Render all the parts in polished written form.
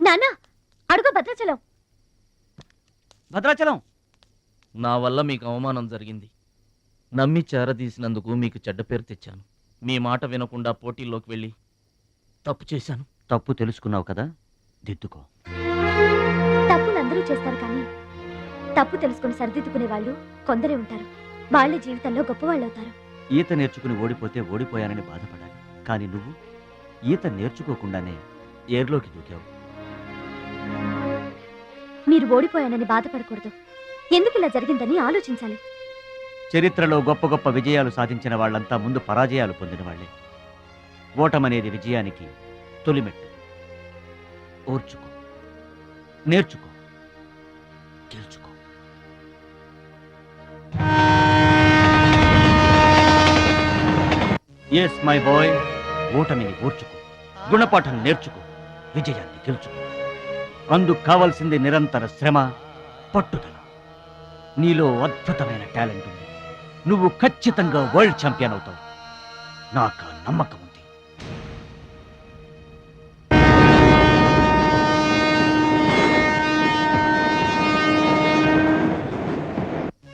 నాన్న అడుగు భద్రాచలం. భద్రాచలం. నా వల్ల మీకు అవమానం జరిగింది. నమ్మి చేరదీసినందుకు మీకు చెడ్డ పేరు తెచ్చాను. మీ మాట వినకుండా పోటీల్లోకి వెళ్ళి తప్పు చేశాను. తప్పు తెలుసుకున్నావు కదా, దిద్దుకో. తప్పులు అందరూ చేస్తారు, కానీ తప్పు తెలుసుకుని సరిదిద్దుకునే వాళ్ళు కొందరే ఉంటారు. వాళ్ళ జీవితంలో గొప్పవాళ్ళు అవుతారు. ఈత నేర్చుకుని ఓడిపోతే ఓడిపోయానని బాధపడాలి, కానీ నువ్వు ఈత నేర్చుకోకుండానే ఏర్లోకి దూకావు. మీరు ఓడిపోయానని బాధపడకూడదు. ఎందుకు ఇలా జరిగిందని ఆలోచించాలి. చరిత్రలో గొప్ప గొప్ప విజయాలు సాధించిన వాళ్ళంతా ముందు పరాజయాలు పొందిన వాళ్లే. ఓటమనేది విజయానికి తొలిమెట్టు. ఓర్చుకో, నేర్చుకో, గెలుచుకో. ఎస్ మై బాయ్, ఓటమిని ఓర్చుకో, గుణపాఠం నేర్చుకో, విజయాన్ని గెలుచుకో. అందుకు కావాల్సింది నిరంతర శ్రమ, పట్టుదల. నీలో అద్భుతమైన టాలెంట్ ఉంది. నువ్వు ఖచ్చితంగా వరల్డ్ ఛాంపియన్ అవుతావు. నాకు ఆ నమ్మకం ఉంది.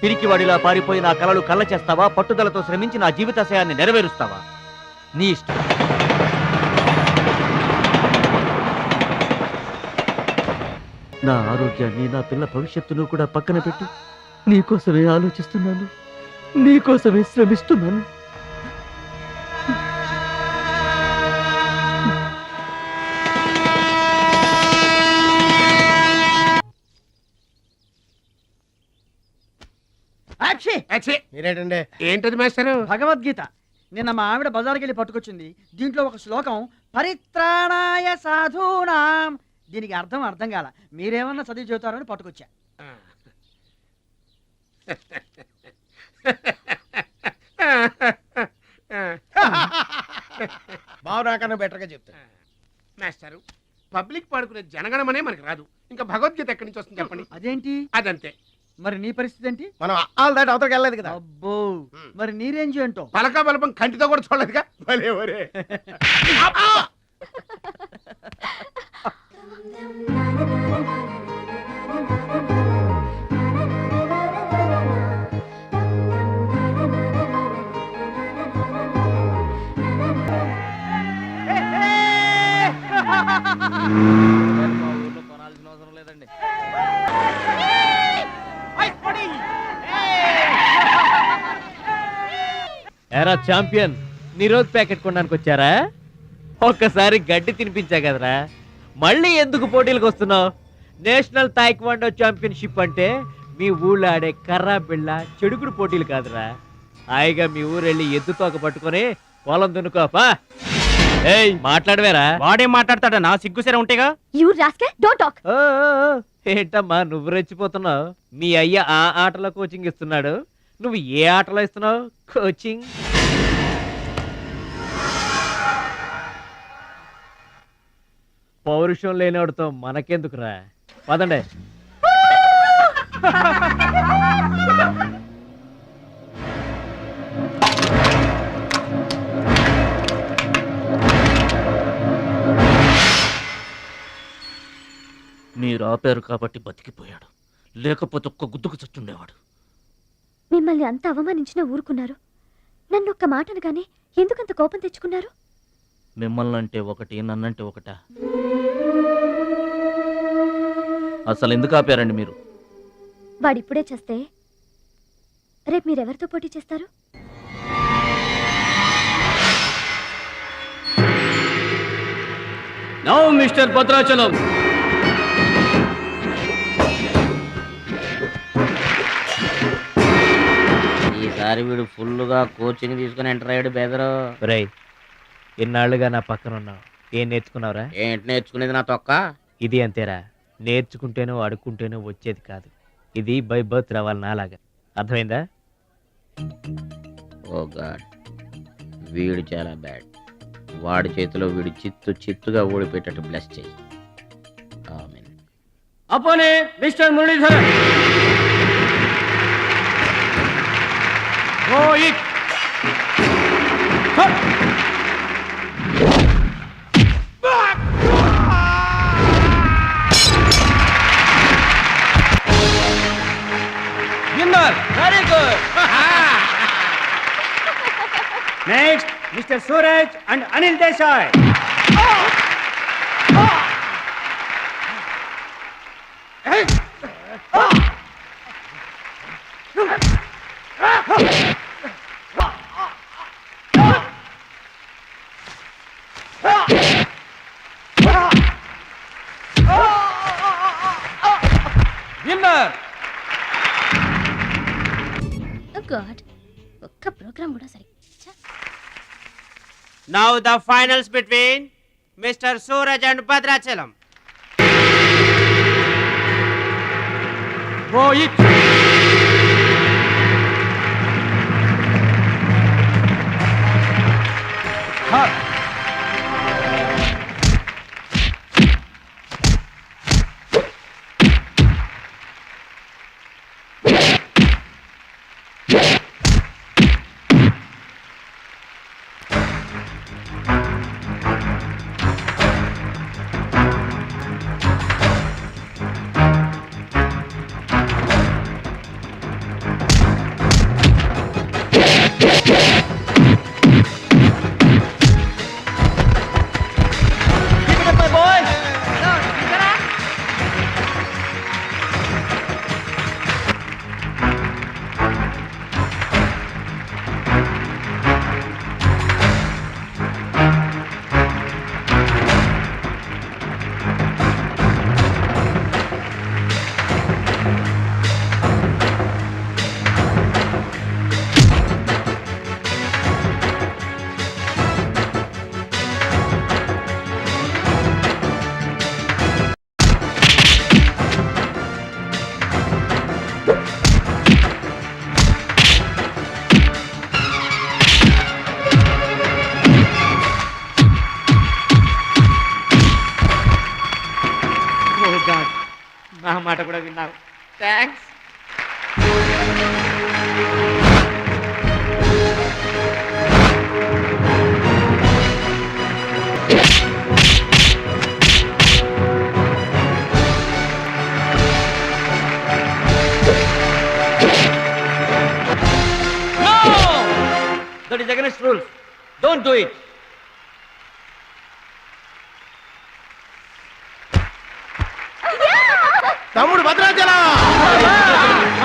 పిరికివాడిలా పారిపోయి నా కలలు కళ్ళ చేస్తావా? పట్టుదలతో శ్రమించి నా జీవితాశయాన్ని నెరవేరుస్తావా? నీ ఇష్టం. నా ఆరోగ్యాన్ని, నా పిల్ల భవిష్యత్తును కూడా పక్కన పెట్టి నీకోసమే ఆలోచిస్తున్నాను, నీకోసమే శ్రమిస్తున్నాను. మీరేటండి? ఏంటది మాస్టరు? భగవద్గీత. నిన్న మా ఆవిడ బజార్కి వెళ్ళి పట్టుకొచ్చింది. దీంట్లో ఒక శ్లోకం పరిత్రాణాయ సాధూనాం. దీనికి అర్థం కాల. మీరేమన్నా చదివి చెబుతారని పట్టుకొచ్చా. బావు నాకన్నా బెటర్గా చెప్తా. మాస్టరు, పబ్లిక్ పాడుకునే జనగణమనే మనకి రాదు, ఇంకా భగవద్గీత ఎక్కడి నుంచి వస్తుంది చెప్పండి. అదేంటి? అదంతే. మరి నీ పరిస్థితి ఏంటి? మనం ఆల్ దాటి అవతలకి వెళ్ళలేదు కదా. అబ్బో, మరి నీ రేంజ్ ఏంటో? పలక బలపం కంటితో కూడా చూడలేదుగా. భలే ఒరే. ఎరా ఛాంపియన్, నిరోధ్ ప్యాకెట్ కొనడానికి వచ్చారా? ఒక్కసారి గడ్డి తినిపించా కదరా, మళ్ళీ ఎందుకు పోటీలకు వస్తున్నావు? నేషనల్ తాయిక్వాండో ఛాంపియన్షిప్ అంటే మీ ఊళ్ళో ఆడే కర్రా బిళ్ళ చెడుగుడు పోటీలు కాదురా. హాయిగా మీ ఊరెళ్ళి ఎద్దు తోక పట్టుకొని పొలం దున్నుకోపా. ఏయ్, మాట్లాడవేరా? వాడేం మాట్లాడతాడా? నా సిగ్గుసరే ఉంటేగా. You rascal, don't talk. ఏంటమ్మా నువ్వు రెచ్చిపోతున్నావు? మీ అయ్య ఆ ఆటలో కోచింగ్ ఇస్తున్నాడు, నువ్వు ఏ ఆటలో ఇస్తున్నావు కోచింగ్? పౌరుషం లేనివాడితో మనకెందుకురా, పదండి. మీరు ఆపారు కాబట్టి బతికిపోయాడు, లేకపోతే ఒక్క గుద్దుకు చచ్చుండేవాడు. మిమ్మల్ని అంత అవమానించినా ఊరుకున్నారు. నన్ను ఒక్క మాట అనగానే ఎందుకంత కోపం తెచ్చుకున్నారు? మిమ్మల్ని అంటే ఒకటి, నన్నంటే ఒకటా? అసలు ఎందుకు ఆపారండి మీరు? వాడిప్పుడే చేస్తే రేపు మీరెవరితో పోటీ చేస్తారు? నౌ మిస్టర్ భద్రాచలం, ఈసారి వీడు ఫుల్గా కోచింగ్ తీసుకుని ఎంటర్ అయ్యాడు. బెదరు రై, ఎన్నాళ్ళుగా నా పక్కన ఉన్నావు, ఏం నేర్చుకున్నావురా? ఏంటి నేర్చుకునేది నా తొక్క? ఇది అంతేరా, నేర్చుకుంటేనో అడుక్కుంటేనో వచ్చేది కాదు. ఇది బై బర్త్ రావాలి నాలాగా, అర్థమైందా? ఓ గాడ్, వీడు చాలా బ్యాడ్. వాడి చేతిలో వీడు చిత్తుగా ఓడిపోయేటట్టు బ్లెస్ చేయి. Amen. Opponent Mr Muralidharan. Next Mr Suraj and Anil Desai. Winner. God ఒక్క ప్రోగ్రామ్ కూడా సరి. Now the finals between Mr. Suraj and Bhadrachalam. Rohit. నా మాట కూడా విన్నావు. Thanks. That is against rules. Don't do it. తమ్ముడు Bhadrachalam.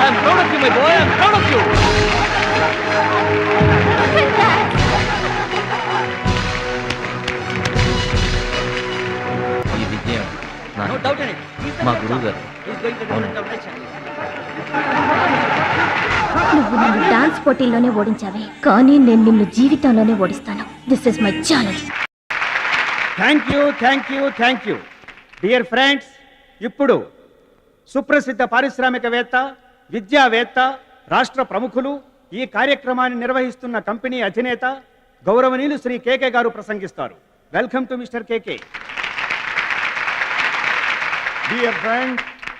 I am proud of you, my boy. I am proud of you. ఈ విజయం No doubt in it. He's the మా best గురువు one. గారు. He's going to అవును. win the nation. నువ్వు నన్ను dance పోటీల్లోనే ఓడించావే, కానీ నేను నిన్ను జీవితంలోనే ఓడిస్తాను. This is my challenge. Thank you dear friends. ఇప్పుడు సుప్రసిద్ధ పారిశ్రామికవేత్త, విద్యావేత్త, రాష్ట్ర ప్రముఖులు, ఈ కార్యక్రమాన్ని నిర్వహిస్తున్న కంపెనీ అధినేత గౌరవనీయులు శ్రీ కేకే గారు ప్రసంగిస్తారు. Welcome to mister KK. Dear friend,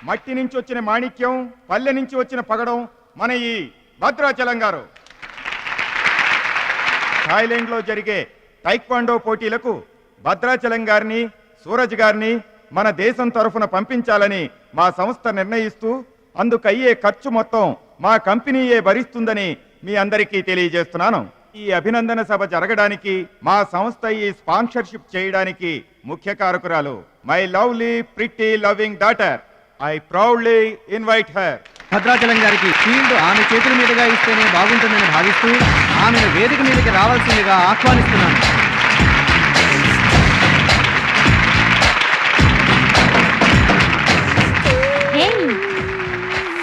మట్టి నుంచి వచ్చిన మాణిక్యం, పల్లె నుంచి వచ్చిన పగడం మన ఈ భద్రాచలం గారు. థాయిలాండ్లో జరిగే టైక్వాండో పోటీలకు భద్రాచలం గారిని, సూరజ్ గారిని మన దేశం తరఫున పంపించాలని మా సంస్థ నిర్ణయిస్తూ అందుకు అయ్యే ఖర్చు మొత్తం మా కంపెనీయే భరిస్తుందని మీ అందరికీ తెలియజేస్తున్నాను. ఈ అభినందన సభ జరగడానికి మా సంస్థ ఈ స్పాన్సర్షిప్ చేయడానికి ముఖ్య కారకురాలు my lovely pretty loving daughter. I proudly invite her. Bhadrachalam గారికి ఫీల్డ్ ఆమె చేతుల మీదుగా ఇస్తేనే బాగుంటుందని భావిస్తూ ఆమెను వేదిక మీదకి రావాల్సిందిగా ఆహ్వానిస్తున్నాను.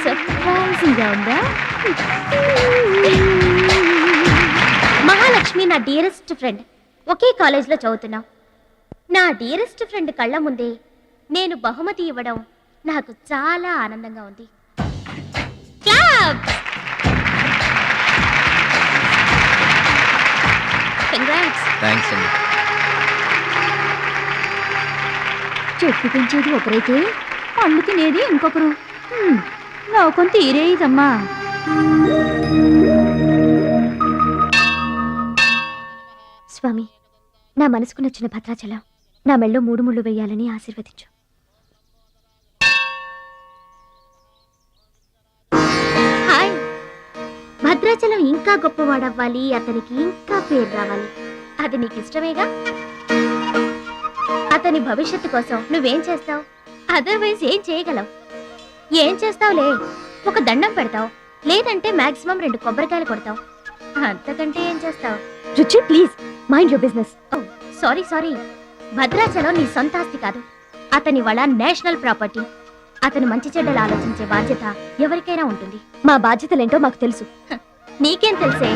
సర్ప్రైజింగ్ గా ఉందా? మహాలక్ష్మి నా డియరెస్ట్ ఫ్రెండ్. ఒకే కాలేజ్లో చదువుతున్నాం. నా డియరెస్ట్ ఫ్రెండ్ కళ్ళ ముందే నేను బహుమతి ఇవ్వడం నాకు చాలా ఆనందంగా ఉంది. థ్యాంక్స్ అండి. చెట్టు పెంచేది ఒకరైతే పళ్ళు తినేది ఇంకొకరు. లోకం తీరేదమ్మా. స్వామి, నా మనసుకు నచ్చిన భద్రాచలం నా మెళ్ళో 3 ముళ్ళు వేయాలని ఆశీర్వదించు. హాయ్ భద్రా భద్రాచలం ఇంకా గొప్పవాడవ్వాలి, అతనికి ఇంకా పేరు రావాలి. అది నీకు ఇష్టమేగా? అతని భవిష్యత్తు కోసం నువ్వేం చేస్తావు? అదర్వైజ్ ఏం చేయగలవు? ఏం చేస్తావులే, ఒక దండం పెడతావు, లేదంటే మాక్సిమం 2 కొబ్బరికాయలు కొడతావు. అంతకంటే ఏం చేస్తావు? రుచి, please mind your business. Sorry, Bhadrachalam నీ సొంత ఆస్తి కాదు, అతని వాళ్ళ నేషనల్ ప్రాపర్టీ. అతను మంచి చెడ్డలు ఆలోచించే బాధ్యత ఎవరికైనా ఉంటుంది. మా బాధ్యతలేంటో మాకు తెలుసు. నీకేం తెలుసే?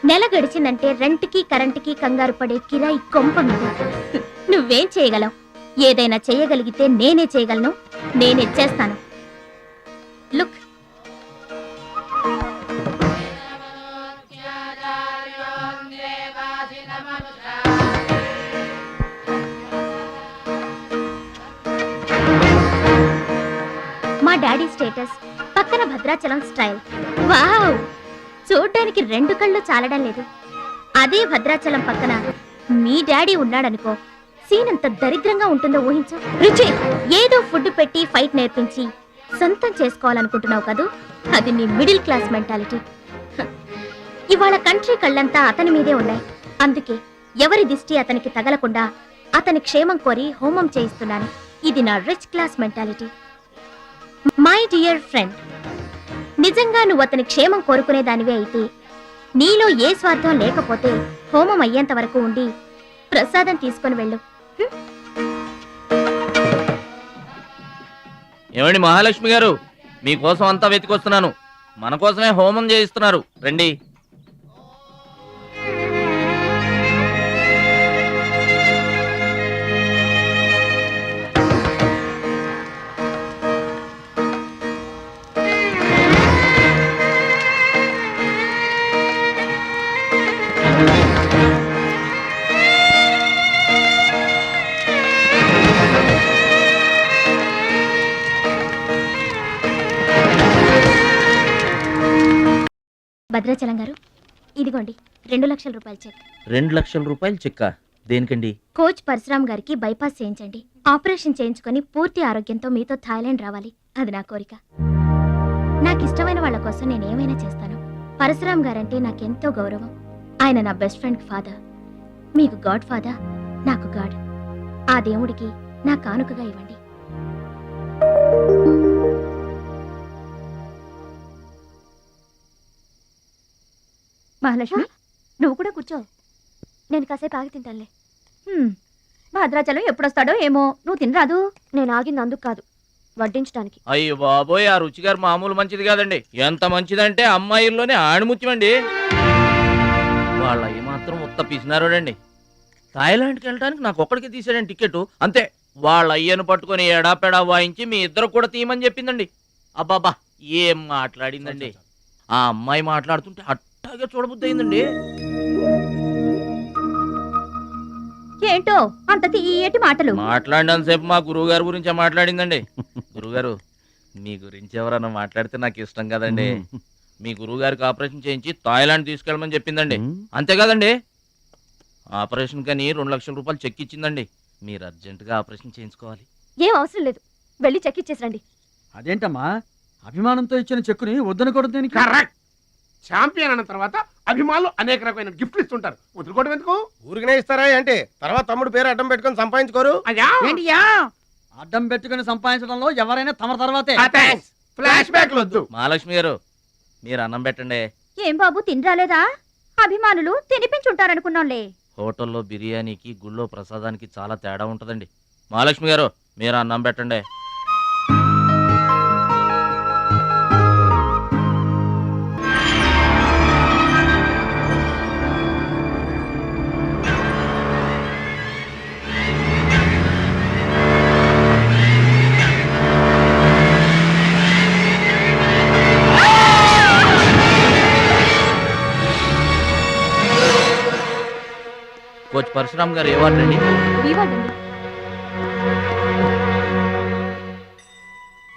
నెల గడిచిందంటే రెంట్కి కరెంటుకి కంగారు పడే కిరాయి కొంప మీద. నువ్వేం చేయగలవు? ఏదైనా చేయగలిగితే నేనే చేయగలను, నేనే చేస్తాను. లుక్, మా డాడీ స్టేటస్ పక్కన భద్రాచలం స్టైల్. వావ్, చూడ్డానికి 2 కళ్ళు చాలడం లేదు. అదే భద్రాచలం పక్కన మీ డాడీ ఉన్నాడనుకో, సీన్ ఎంత దరిద్రంగా ఉంటుందో ఊహించు. రుచి, ఏదో ఫుడ్ పెట్టి ఫైట్ నేర్పించి సొంతం చేసుకోవాలనుకుంటున్నావు కదూ, అది నీ మిడిల్ క్లాస్ మెంటాలిటీ. ఇవాళ కంట్రీ కళ్ళంతా అతని మీదే ఉన్నాయి. అందుకే ఎవరి దిష్టి అతనికి తగలకుండా అతని క్షేమం కోరి హోమం చేయిస్తున్నాను. ఇది నా rich class mentality. My dear friend, నిజంగా నువ్వు అతని క్షేమం కోరుకునే దానివే అయితే, నీలో ఏ స్వార్థం లేకపోతే హోమం అయ్యేంత వరకు ఉండి ప్రసాదం తీసుకొని వెళ్ళు. ఏమండి మహాలక్ష్మి గారు, మీకోసం అంతా వెతికొస్తున్నాను. మన కోసమే హోమం చేయిస్తున్నారు, రండి. భద్రాచలం గారు, ఇదిగోండి 2 లక్షల రూపాయల చెక్. 2 లక్షల రూపాయలు చెక్క? దేనికండి? కోచ్ పరశురామ్ గారికి బైపాస్ చేయించండి. ఆపరేషన్ చేయించుకొని పూర్తి ఆరోగ్యంతో మీతో థాయిలాండ్ రావాలి, అది నా కోరిక. నాకు ఇష్టమైన వాళ్ళ కోసం నేనేమైనా చేస్తాను. పరశురామ్ గారంటే నాకెంతో గౌరవం. ఆయన నా బెస్ట్ ఫ్రెండ్ ఫాదర్. మీకు గాడ్ ఫాదర్, నాకు గాడ్. ఆ దేవుడికి నా కానుకగా ఇవ్వండి. మహాలక్ష్మి, నువ్వు కూడా కూర్చో. నేను కాసేపు ఆగి తింటానులే. భద్రాచలం ఎప్పుడొస్తాడో ఏమో, నువ్వు తినరాదు. నేను ఆగింది అందుకు కాదు, వడ్డించడానికి. అయ్యో బాబోయ్, ఆ రుచి గారు మామూలు మంచిది కాదండి. ఎంత మంచిదంటే అమ్మాయిల్లోనే ఆణిముత్యమండి. వాళ్ళ ఏమాత్రం ఉత్త పిసినారోడండి. థాయిలాండ్కి వెళ్ళడానికి నాకు ఒక్కడికి తీసాడండి టికెట్, అంతే. వాళ్ళ అయ్యను పట్టుకొని ఎడాపెడా వాయించి మీ ఇద్దరు కూడా తీయమని చెప్పిందండి. అబ్బాబా, ఏం మాట్లాడిందండి. ఆ అమ్మాయి మాట్లాడుతుంటే అట్టాగే చూడబుద్ధి అయిందండి. ఏంటో అంత తీయటి మాటలు మాట్లాడినంతసేపు మా గురువు గారి గురించి మాట్లాడిందండి. గురుగారు, మీ గురించి ఎవరన్నా మాట్లాడితే నాకు ఇష్టం కదండి. మీ గురువు గారికి ఆపరేషన్ చేయించి థాయిలాండ్ తీసుకెళ్ళమని చెప్పిందండి. అంతే కదండి? ఆపరేషన్ కని 2 లక్షల రూపాయలు చెక్ ఇచ్చిందండి. మీరు అర్జెంటుగా ఆపరేషన్ చేయించుకోవాలి. ఏం అవసరం లేదు, వెళ్ళి చెక్ ఇచ్చేసరండి. అదేంటమ్మా, అభిమానంతో ఇచ్చిన చెక్కుని వద్దనకూడదు. కరెక్ట్. ఛాంపియన్ అన్న తర్వాత అభిమానులు అనేక రకమైన గిఫ్ట్లు ఇస్తుంటారు, వదులుకోవడం ఎందుకు? ఊరికనే ఇస్తారా అంటే తర్వాత తమ్ముడు పేరు అడ్డం పెట్టుకొని సంపాదించుకోరు. అడ్డం పెట్టుకుని సంపాదించడంలో ఎవరైనా తమ తర్వాతే. ఫ్లాష్ బ్యాక్ వద్దు. మహాలక్ష్మి గారు, మీరు అన్నం పెట్టండి. ఏం బాబు, తినరాలేదా? అభిమానులు తినిపించుంటారనుకున్నాంలే. హోటల్లో బిర్యానీకి గుళ్ళో ప్రసాదానికి చాలా తేడా ఉంటుందండి. మహాలక్ష్మి గారు, మీరు అన్నం పెట్టండి. కోచ్ పరశురామ్ గారు ఏ వార్డు అండి?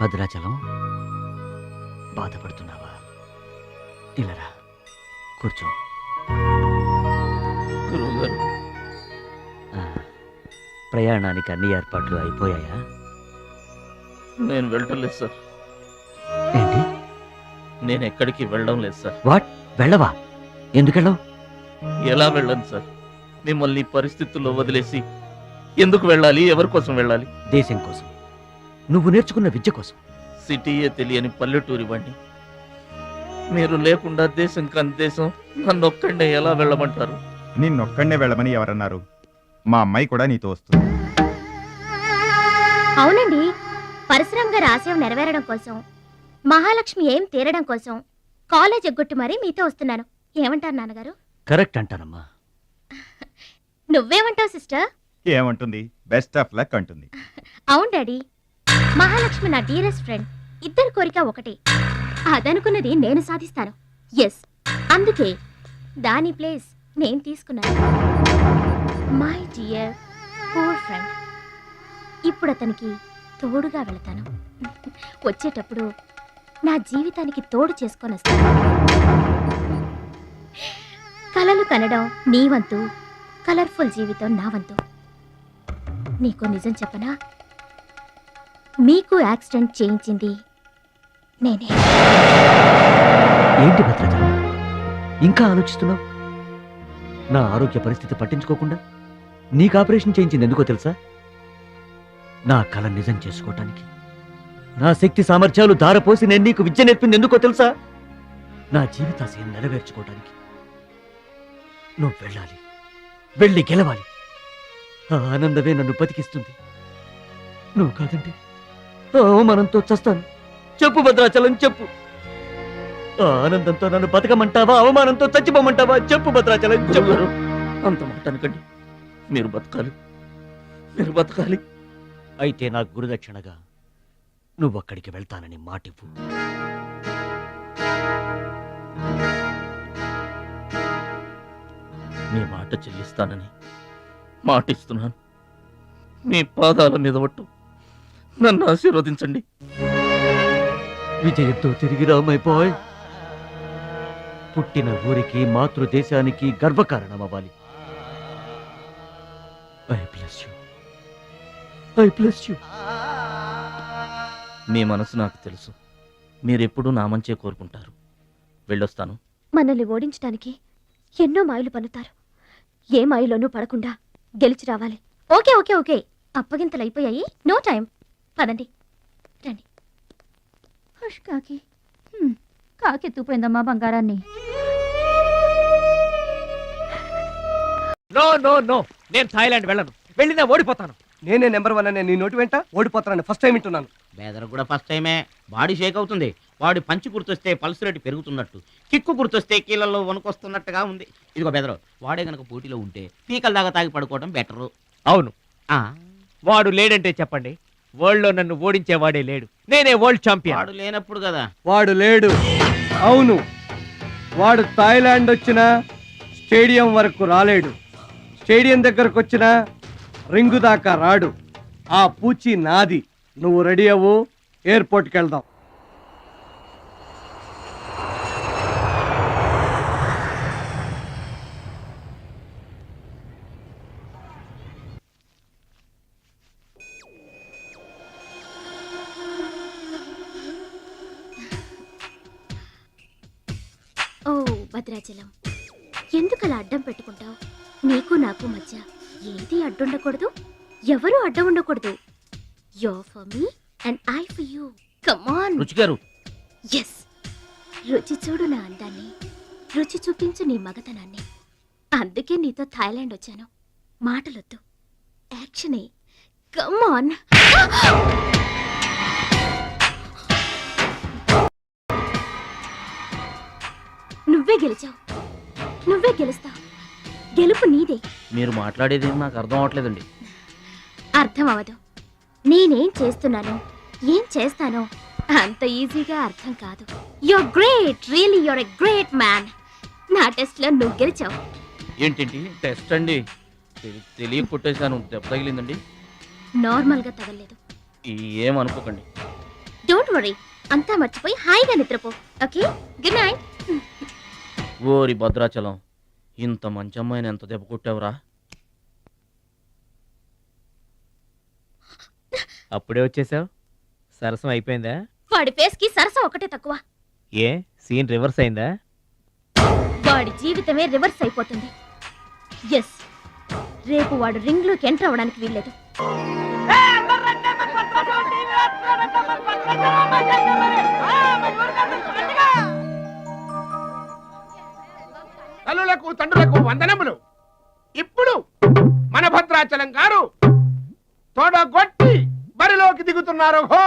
భద్రాచలం, బాధపడుతున్నావా? ఇలారా, కూర్చో. గురువు గారు, ప్రయాణానికి అన్ని ఏర్పాట్లు అయిపోయాయా? నేను వెళ్ళటం లేదు సార్. ఏంటి? నేను ఎక్కడికి వెళ్ళడం లేదు సార్. వాట్, వెళ్ళవా? ఎందుకెళ్ళవు? ఎలా వెళ్ళను సార్? మిమ్మల్ని ఈ పరిస్థితుల్లో వదిలేసి ఎందుకు వెళ్ళాలి? ఎవరి కోసం వెళ్ళాలి? దేశం కోసం, నువ్వు నేర్చుకున్న విద్య కోసం. సిటీయే తెలియని పల్లెటూరి వాణ్ణి. మీరు లేకుండా దేశం కాని దేశం నన్ను ఒక్కడే ఎలా వెళ్ళమంటారు? నిన్నొక్కడనే వెళ్ళమని ఎవరన్నారు? మా అమ్మాయి కూడా నీతో వస్తుంది. అవునండి, పరశురామ్ గారి ఆశయం నెరవేరడం కోసం, మహాలక్ష్మి ఏం తీరడం కోసం కాలేజ్ ఎగ్గొట్టి మరీ మీతో వస్తున్నాను. ఏమంటారు నాన్నగారు? కరెక్ట్ అంటానమ్మా. నువ్వేమంటావు సిస్టర్? ఏమంటుంది? బెస్ట్ ఆఫ్ లక్ అంటుంది. అవును డాడీ, మహాలక్ష్మి నా డియరెస్ట్ ఫ్రెండ్. ఇద్దరి కోరిక ఒకటే, అదనుకున్నది నేను సాధిస్తాను. ఎస్, అందుకే దాని ప్లేస్ నేను తీసుకున్నాను. My dear poor friend. ఇప్పుడు అతనికి తోడుగా వెళతాను. వచ్చేటప్పుడు నా జీవితానికి తోడు చేసుకొని వస్తాను. కలలు కనడం నీ వంతు, కలర్ఫుల్ జీవితం నా వంతు. నీకు నిజం చెప్పనా? మీకు యాక్సిడెంట్ చేయించింది నేనే. ఏంటి భద్రాచలం, ఇంకా ఆలోచిస్తున్నావు? నా ఆరోగ్య పరిస్థితి పట్టించుకోకుండా నీకు ఆపరేషన్ చేయించింది ఎందుకో తెలుసా? నా కళ నిజం చేసుకోవటానికి. నా శక్తి సామర్థ్యాలు ధారపోసి నేను నీకు విద్య నేర్పింది ఎందుకో తెలుసా? నా జీవితాశయం నెరవేర్చుకోవటానికి. నువ్వు వెళ్ళాలి, వెళ్ళి గెలవాలి. ఆ ఆనందమే నన్ను బతికిస్తుంది. నువ్వు కాదంటే ఆ అవమానంతో చస్తాను. చెప్పు భద్రాచలం, చెప్పు. ఆ ఆనందంతో నన్ను బతకమంటావా, అవమానంతో చచ్చిపోమంటావా? చెప్పు భద్రాచలం, చెప్పు. గురుగారు, అంత మాట అనకండి. మీరు బతకాలి, మీరు బతకాలి. అయితే నా గురుదక్షిణగా నువ్వక్కడికి వెళ్తానని మాటివ్వు. మీ మాట చెల్లిస్తానని మాటిస్తున్నాను. మీ పాదాల మీద ఒట్టు. నన్ను ఆశీర్వదించండి. విజయంతో తిరిగి రామైపోయ్. పుట్టిన ఊరికి, మాతృదేశానికి గర్వకారణమవ్వాలి. I bless you, I bless you. మీ మనసు నాకు తెలుసు. మీరెప్పుడూ నా మంచే కోరుకుంటారు. వెళ్ళొస్తాను. మనల్ని ఓడించడానికి ఎన్నో మాయలు పన్నుతారు. ఏ మాయలోనూ పడకుండా గెలిచి రావాలి. ఓకే ఓకే ఓకే, అప్పగింతలు అయిపోయాయి. No time. పదండి, రండి. హుష్ కాకి, కాకెత్తుపోయిందమ్మా బంగారాన్ని. నో నో నో, నేను థాయిలాండ్ వెళ్ళను. వెళ్ళినా ఓడిపోతాను. నేనే నెంబర్ 1 అనే నీ నోటి వెంట ఓడిపోతానని ఫస్ట్ టైం వింటున్నాను. బేదర్ కూడా ఫస్ట్ టైమే. బాడీ షేక్ అవుతుంది. వాడి పంచి గుర్తొస్తే పల్స్ రేటు పెరుగుతున్నట్టు, కిక్కు గుర్తొస్తే కీళ్ళల్లో వణుకొస్తున్నట్టుగా ఉంది. ఇదిగో బెదరు, వాడే గనక పోటీలో ఉంటే పీకల దాకా తాగి పడుకోవడం బెటరు. అవును, వాడు లేడంటే చెప్పండి. వరల్డ్ లో నన్ను ఓడించేవాడే లేడు. నేనే వరల్డ్ ఛాంపియన్. వాడు లేనప్పుడు కదా. వాడు లేడు. అవును, వాడు థాయిలాండ్ వచ్చినా స్టేడియం వరకు రాలేడు. స్టేడియం దగ్గరకు వచ్చినా రింగు దాకా రాడు. ఆ పూచి నాది. నువ్వు రెడీ అవ్వు, ఎయిర్పోర్ట్కి వెళ్దాం. ఓ భద్రాచలం, ఎందుకలా అడ్డం పెట్టుకుంటావు? నీకు నాకు మధ్య ఏది అడ్డుండకూడదు, ఎవరు అడ్డం ఉండకూడదు. You're for me and I for you. Come on. రుచి గారు, ఎస్, రుచి చూడు నా అందాన్ని, రుచి చూపించు నీ మగతనాన్ని. అందుకే నీతో థాయిలాండ్ వచ్చాను. మాటలొద్దు, యాక్షనే. Come on. నువ్వే గెలిచావు, నువ్వే గెలుస్తావు. గెలుపు నీదే. మీరు మాట్లాడేది నాకు అర్థం అవట్లేదండి. అర్థం అవదు. నేనేం చేస్తున్నానో, ఏం చేస్తానో అంత ఈజీగా అర్థం కాదు. You're great, really you're a great man. నా టెస్ట్ లో నువ్వు గెలిచావు. ఏంటండి టెస్ట్ అండి? తెలియ కొట్టేశాను. దెబ్బ తగిలిందండి. నార్మల్ గా తగలేదు. ఏమనుకోకండి. డోంట్ వరీ, అంతా మర్చిపోయి హాయిగా నిద్రపో. Okay, good night. ఓరి భద్రాచలం, ఇంత మంచి అమ్మాయిని ఎంత దెబ్బ కొట్టావురా? అప్పుడే వచ్చేసావు. సరసం అయిపోయిందా? వాడి ఫేస్ కి సరసం ఒకటే తక్కువ. ఏ సీన్ రివర్స్ అయిందా? వాడి జీవితమే రివర్స్ అయిపోతుంది. ఎస్, రేపు వాడు రింగ్ లోకి ఎంటర్ అవడానికి వీల్లేదు. తల్లులకు తండ్రులకు వందనములు. ఇప్పుడు మన భద్రాచలం గారు తోడగొట్టి బరిలోకి దిగుతున్నారు. హో!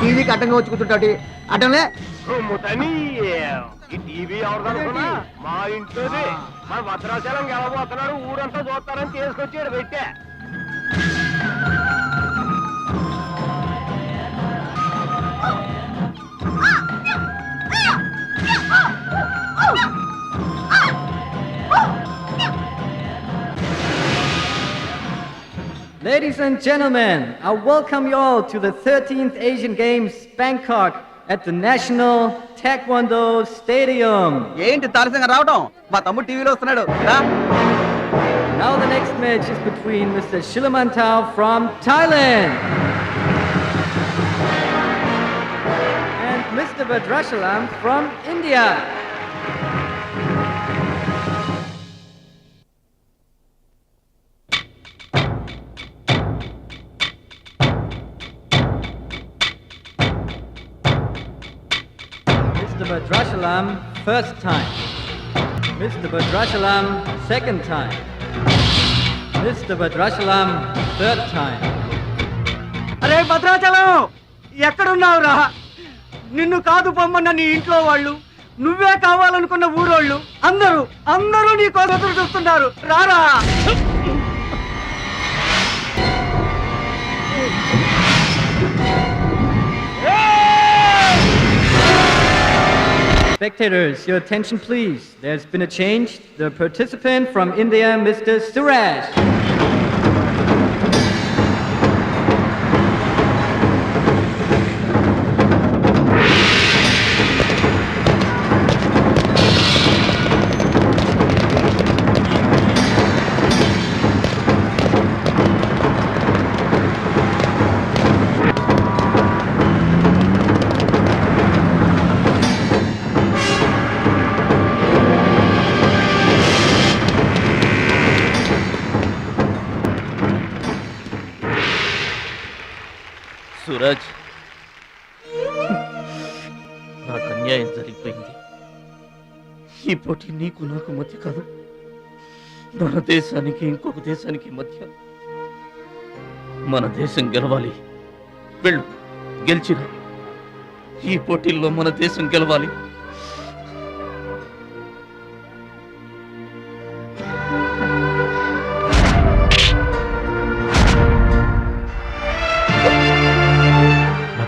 టీవీకి అడ్డంగా వచ్చి కూర్చుంటాడు అడ్డంలే. ఈ టీవీ ఎవరిదనుకున్నా మా ఇంట్లోది. మా భద్రాచలం గెలబోతున్నాడు, ఊరంతా చూస్తారని తీసుకొచ్చాడు పెట్టా. Ladies and gentlemen, I welcome you all to the 13th Asian Games, Bangkok, at the National Taekwondo Stadium. ఏంటి తారసంగా రావడం? మా తమ్ముడు టీవీలో వస్తున్నాడు. Now the next match is between Mr. Shilamantau from Thailand and Mr. Badrashalam from India. Mr. Badrashalam, first time. Mr. Badrashalam, second time. Mr. Badrashalam, third time. అరే భద్రాచలం, ఎక్కడున్నావురా? నిన్ను కాదు పొమ్మన్న నీ ఇంట్లో వాళ్ళు, నువ్వే కావాలనుకున్న ఊరోళ్ళు అందరూ నీ కోసం ఎదురు చూస్తున్నారు. రారా. Spectators, your attention please. There's been a change. The participant from India, Mr. Suraj. Suraj, నాకు అన్యాయం జరిగిపోయింది. ఈ పోటీ నీకు నాకు మధ్య కాదు, మన దేశానికి ఇంకొక దేశానికి మధ్య. మన దేశం గెలవాలి. వెళ్ళు, గెలిచిరా. ఈ పోటీల్లో మన దేశం గెలవాలి.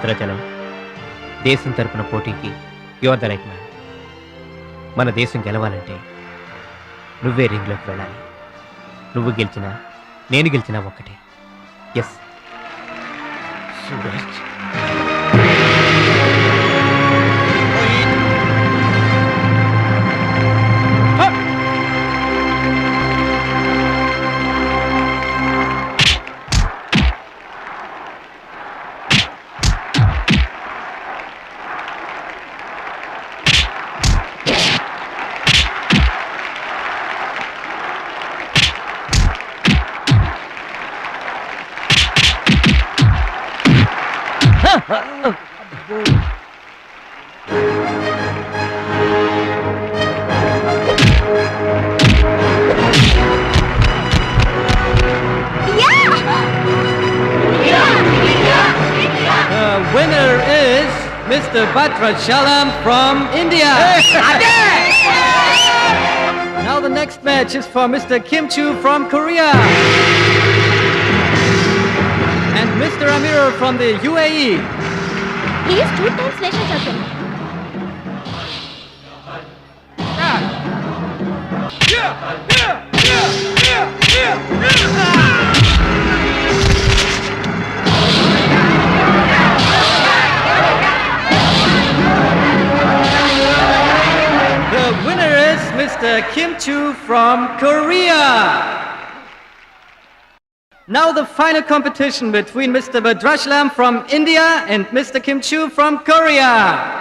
భద్రాచలం, దేశం తరపున పోటీకి యువర్ ద రైట్ మ్యాన్. మన దేశం గెలవాలంటే నువ్వే రింగ్లోకి వెళ్ళాలి. నువ్వు గెలిచినా నేను గెలిచినా ఒక్కటే. Yes Suraj. Winner is Mr. Badrashalam from India. Now the next match is for Mr. Kim Chu from Korea and Mr. Amir from the UAE. He is 2 times national champion. Mr. Kim Chu from Korea. Now the final competition between Mr. Bhadrachalam from India and Mr. Kim Chu from Korea.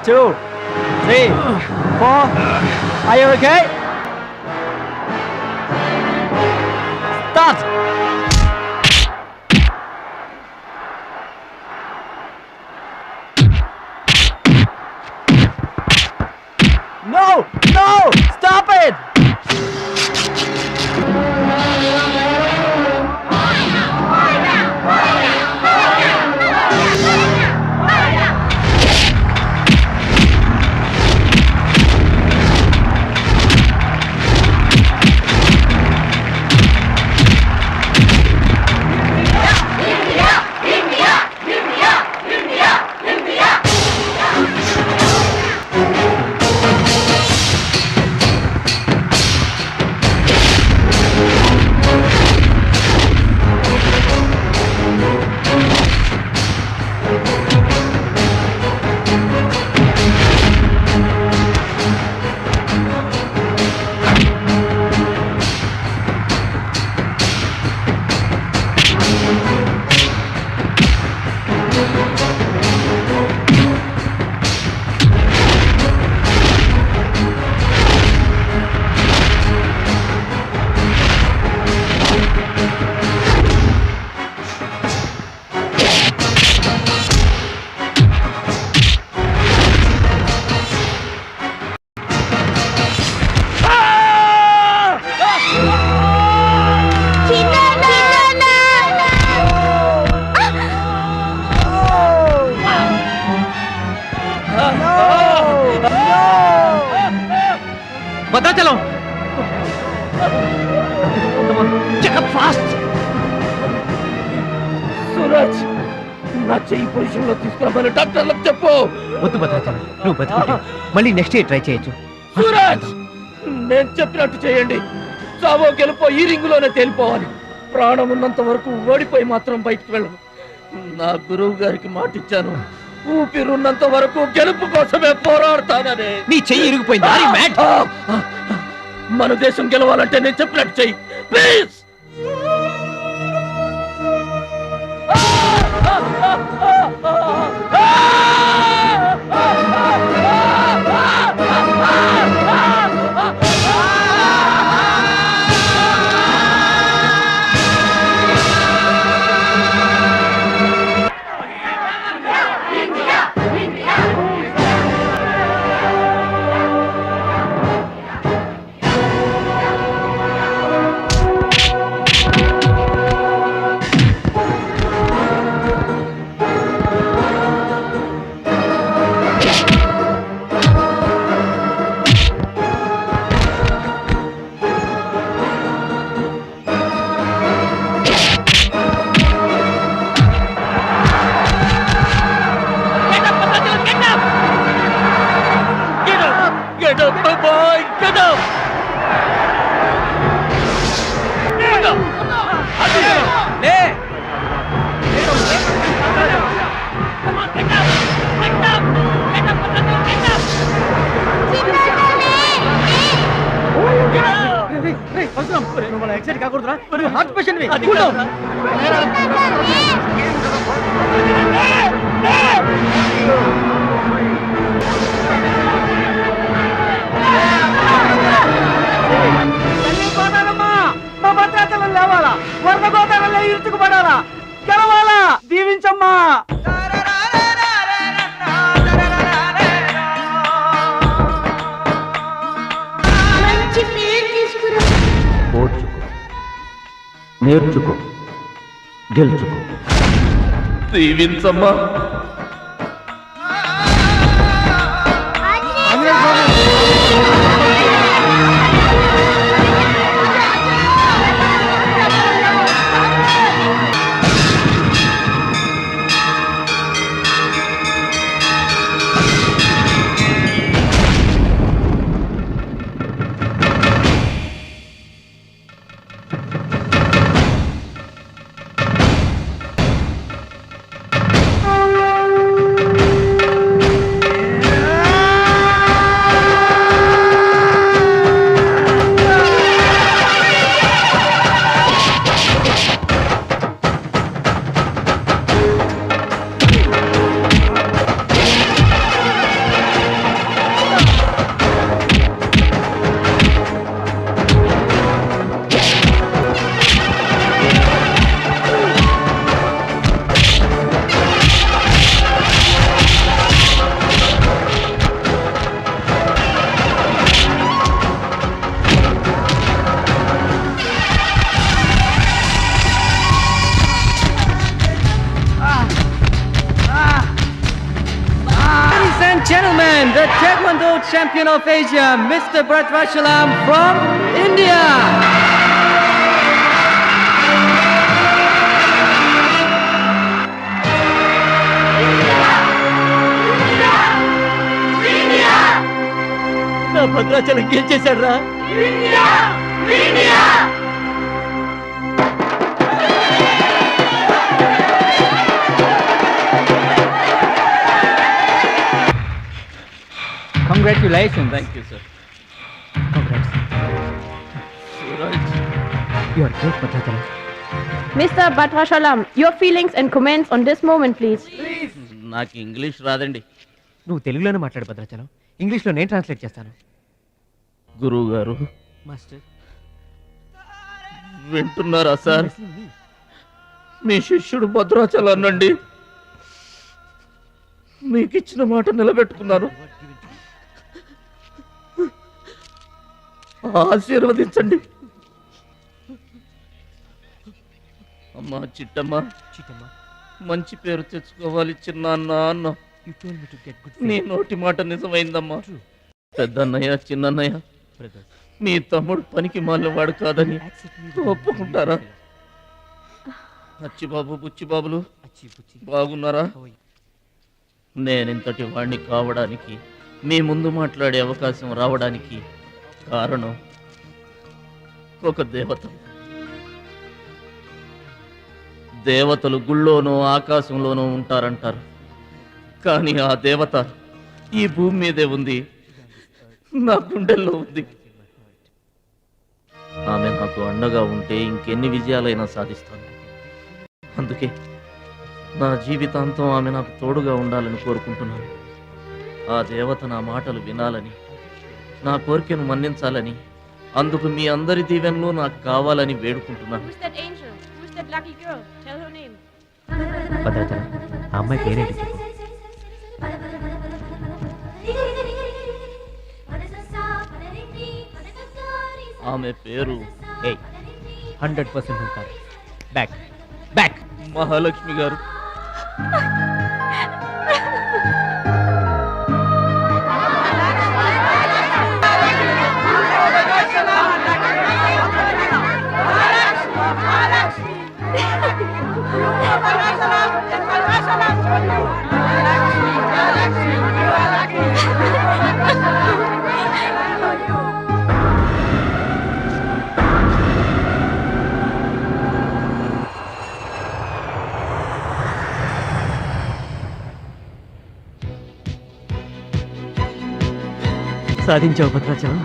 Two, three, four. Are you okay? Start. No! No! Stop it! Bhadrachalam checkup fast. Suraj నా చెయ్యి position లో తీసుకురామని డాక్టర్లకు చెప్పు. వద్దు భద్రాచలం, నువ్వు బతుకుంటే మళ్ళీ next year try చేయొచ్చు. సూరజ్ నేను చెప్పినట్టు చేయండి. చావో గెలుపో ఈ రింగులోనే తేలిపోవాలి. ప్రాణం ఉన్నంత వరకు ఓడిపోయి మాత్రం బయటకు వెళ్ళను. నా గురువు గారికి మాటిచ్చాను, ఊపిరున్నంత వరకు గెలుపు కోసమే పోరాడతానని. నీ చెయ్యి ఇరిగిపోయింది. మన దేశం గెలవాలంటే నేను చెప్పినట్టు చెయ్యి ప్లీజ్. ఎక్సైట్ కాకూడదురా, హార్ట్ పేషెంట్. తీర్చుకుపడాలా, గెలవాలా, దీవించమ్మా. మంచి పేరు తీసుకురా. ఓర్చుకో, నేర్చుకో, గెలుచుకో. దీవించమ్మా. Gentlemen, the Taekwondo champion of Asia, Mr. Bhadrachalam from India. నా భద్రాచలం గెలిచేశాడు రా. Congratulations. Thank you, sir. Congrats. Suraj, You are great, Bhadrachalam. Mr. Bhadrachalam, your feelings and comments on this moment, please. నాకు ఇంగ్లీష్ రాదండి. నువ్వు తెలుగులోనే మాట్లాడు భద్రాచలం, ఇంగ్లీష్లో నేను ట్రాన్స్లేట్ చేస్తాను. గురువు గారు Master. వింటున్నారా సార్? మీ శిష్యుడు భద్రాచలాన్నండి. మీకు ఇచ్చిన మాట నిలబెట్టుకున్నాను. ఆశీర్వదించండి. అమ్మా చిట్టమ్మ, మంచి పేరు తెచ్చుకోవాలి చిన్నాన్న అన్న. నీ నోటి మాట నిజమైందమ్మా. పెద్దన్నయ్య, చిన్నన్నయ్య, మీ తమ్ముడు పనికి మాలినవాడు కాదని ఒప్పుకుంటారా? అచ్చిబాబు, బుచ్చిబాబులు బాగున్నారా? నేనింతటి వాణ్ణి కావడానికి, మీ ముందు మాట్లాడే అవకాశం రావడానికి కారణం ఒక దేవత. దేవతలు గుళ్ళోనూ ఆకాశంలోనూ ఉంటారంటారు, కానీ ఆ దేవత ఈ భూమి మీదే ఉంది, నా గుండెల్లో ఉంది. ఆమె నాకు అండగా ఉంటే ఇంకెన్ని విజయాలైనా సాధిస్తాను. అందుకే నా జీవితాంతం ఆమె నాకు తోడుగా ఉండాలని కోరుకుంటున్నాను. ఆ దేవత నా మాటలు వినాలని, నా కోరికను మన్నించాలని, అందుకు మీ అందరి దీవెనలు నాకు కావాలని వేడుకుంటున్నాను. Who's that angel? Who's that lucky girl? Tell her name. Bhadrachalam, ఆ అమ్మాయి పేరేంటి చెప్పు. ఆమె పేరు 100% కాదు. బ్యాక్ బ్యాక్ మహాలక్ష్మి గారు. సాధించావు భద్రాచలం.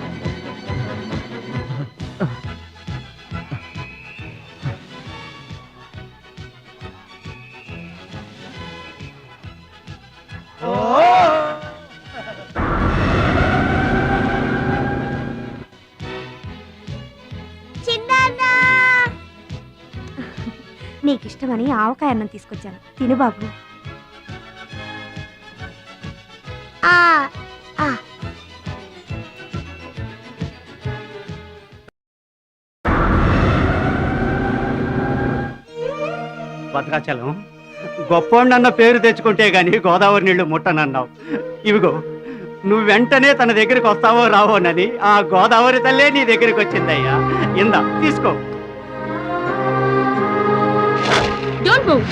నీకిష్టమని ఆవకాయ అన్నం తీసుకొచ్చాను, తిను బాబు. భద్రాచలం, గొప్పోండన్న పేరు తెచ్చుకుంటే గాని గోదావరి నీళ్లు ముట్టనన్నావు. ఇవిగో నువ్వు వెంటనే తన దగ్గరికి వస్తావో రావోనని ఆ గోదావరి తల్లే నీ దగ్గరికి వచ్చిందయ్యా. ఇందా తీసుకో. Don't move.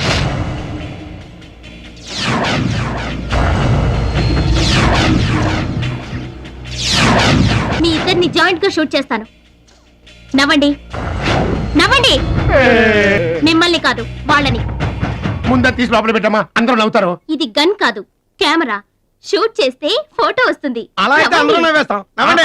మీ ఇద్దరిని జాయింట్ గా షూట్ చేస్తాను. నవ్వండి, నవ్వండి. మిమ్మల్ని కాదు, వాళ్ళని. ముందా తీసి లోపల పెట్టమ్మా, అందరూ నవ్వుతారు. ఇది గన్ కాదు, కెమెరా. షూట్ చేస్తే ఫోటో వస్తుంది. అలా అయితే అందరూ నవ్వేస్తాం. నవ్వండి.